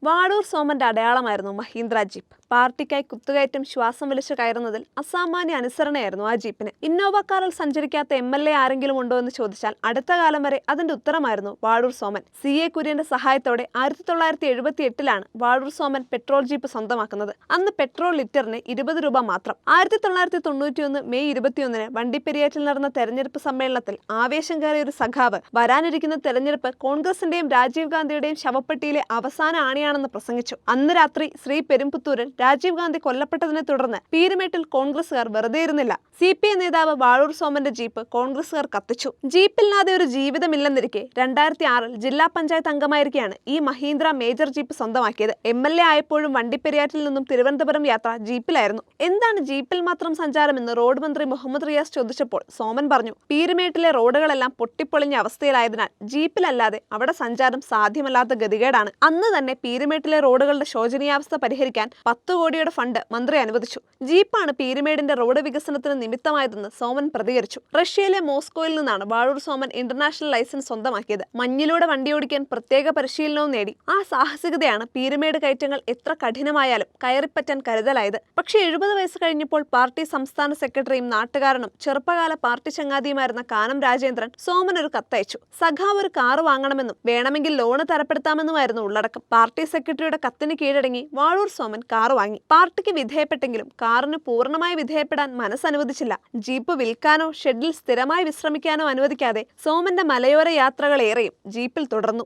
Vazhoor സോമന്റെ അടയാളമായിരുന്നു Mahindra jeep. പാർട്ടിക്കായി കുത്തുകയറ്റം ശ്വാസം വലിച്ചു കയറുന്നതിൽ അസാമാന്യ അനുസരണയായിരുന്നു ആ ജീപ്പിന്. ഇന്നോവ കാറിൽ സഞ്ചരിക്കാത്ത MLA ആരെങ്കിലും ഉണ്ടോ എന്ന് ചോദിച്ചാൽ അടുത്ത കാലം വരെ അതിന്റെ ഉത്തരമായിരുന്നു വാഴൂർ സോമൻ. CA കുര്യന്റെ സഹായത്തോടെ 1978 വാഴൂർ സോമൻ പെട്രോൾ ജീപ്പ് സ്വന്തമാക്കുന്നത്. അന്ന് പെട്രോൾ ലിറ്ററിന് 20 രൂപ മാത്രം. 1991 മെയ് 21 വണ്ടിപ്പെരിയാറ്റിൽ നടന്ന തെരഞ്ഞെടുപ്പ് സമ്മേളനത്തിൽ ആവേശം കയറിയ ഒരു സഖാവ് വരാനിരിക്കുന്ന തെരഞ്ഞെടുപ്പ് കോൺഗ്രസിന്റെയും രാജീവ് ഗാന്ധിയുടെയും ശവപ്പെട്ടിയിലെ അവസാന ആണിയാണെന്ന് പ്രസംഗിച്ചു. അന്ന് രാത്രി ശ്രീ പെരുമ്പുത്തൂരിൽ രാജീവ് ഗാന്ധി കൊല്ലപ്പെട്ടതിനെ തുടർന്ന് പീരുമേട്ടിൽ കോൺഗ്രസുകാർ വെറുതെ ഇരുന്നില്ല. CPI നേതാവ് വാഴൂർ സോമന്റെ ജീപ്പ് കോൺഗ്രസുകാർ കത്തിച്ചു. ജീപ്പില്ലാതെ ഒരു ജീവിതമില്ലെന്നിരിക്കെ 2006 ജില്ലാ പഞ്ചായത്ത് അംഗമായിരിക്കെയാണ് ഈ മഹീന്ദ്ര മേജർ ജീപ്പ് സ്വന്തമാക്കിയത്. MLA ആയപ്പോഴും വണ്ടിപ്പെരിയാറ്റിൽ നിന്നും തിരുവനന്തപുരം യാത്ര ജീപ്പിലായിരുന്നു. എന്താണ് ജീപ്പിൽ മാത്രം സഞ്ചാരമെന്ന് റോഡ് മന്ത്രി മുഹമ്മദ് റിയാസ് ചോദിച്ചപ്പോൾ സോമൻ പറഞ്ഞു, പീരുമേട്ടിലെ റോഡുകളെല്ലാം പൊട്ടിപ്പൊളിഞ്ഞ അവസ്ഥയിലായതിനാൽ ജീപ്പിലല്ലാതെ അവിടെ സഞ്ചാരം സാധ്യമല്ലാത്ത ഗതികേടാണ്. അന്ന് തന്നെ പീരുമേട്ടിലെ റോഡുകളുടെ ശോചനീയാവസ്ഥ പരിഹരിക്കാൻ 10 കോടിയുടെ ഫണ്ട് മന്ത്രി അനുവദിച്ചു. ജീപ്പാണ് പീരുമേടിന്റെ റോഡ് വികസനത്തിന് നിമിത്തമായതെന്ന് സോമൻ പ്രതികരിച്ചു. റഷ്യയിലെ മോസ്കോയിൽ നിന്നാണ് വാഴൂർ സോമൻ ഇന്റർനാഷണൽ ലൈസൻസ് സ്വന്തമാക്കിയത്. മഞ്ഞിലൂടെ വണ്ടിയോടിക്കാൻ പ്രത്യേക പരിശീലനവും നേടി. ആ സാഹസികതയാണ് പീരുമേട് കയറ്റങ്ങൾ എത്ര കഠിനമായാലും കയറിപ്പറ്റാൻ കരുതലായത്. പക്ഷേ 70 വയസ്സ് കഴിഞ്ഞപ്പോൾ പാർട്ടി സംസ്ഥാന സെക്രട്ടറിയും നാട്ടുകാരനും ചെറുപ്പകാല പാർട്ടി ചങ്ങാതിയുമായിരുന്ന കാനം രാജേന്ദ്രൻ സോമൻ ഒരു കത്തയച്ചു. സഖാവ് ഒരു കാറ് വാങ്ങണമെന്നും വേണമെങ്കിൽ ലോണ് തരപ്പെടുത്താമെന്നുമായിരുന്നു ഉള്ളടക്കം. പാർട്ടി സെക്രട്ടറിയുടെ കത്തിന് കീഴടങ്ങി വാഴൂർ സോമൻ കാറ് വാങ്ങി. പാർട്ടിക്ക് വിധേയപ്പെട്ടെങ്കിലും കാറിന് പൂർണ്ണമായി വിധേയപ്പെടാൻ മനസ്സനുവദിച്ചില്ല. ജീപ്പ് വിൽക്കാനോ ഷെഡിൽ സ്ഥിരമായി വിശ്രമിക്കാനോ അനുവദിക്കാതെ സോമന്റെ മലയോര യാത്രകളേറെയും ജീപ്പിൽ തുടർന്നു.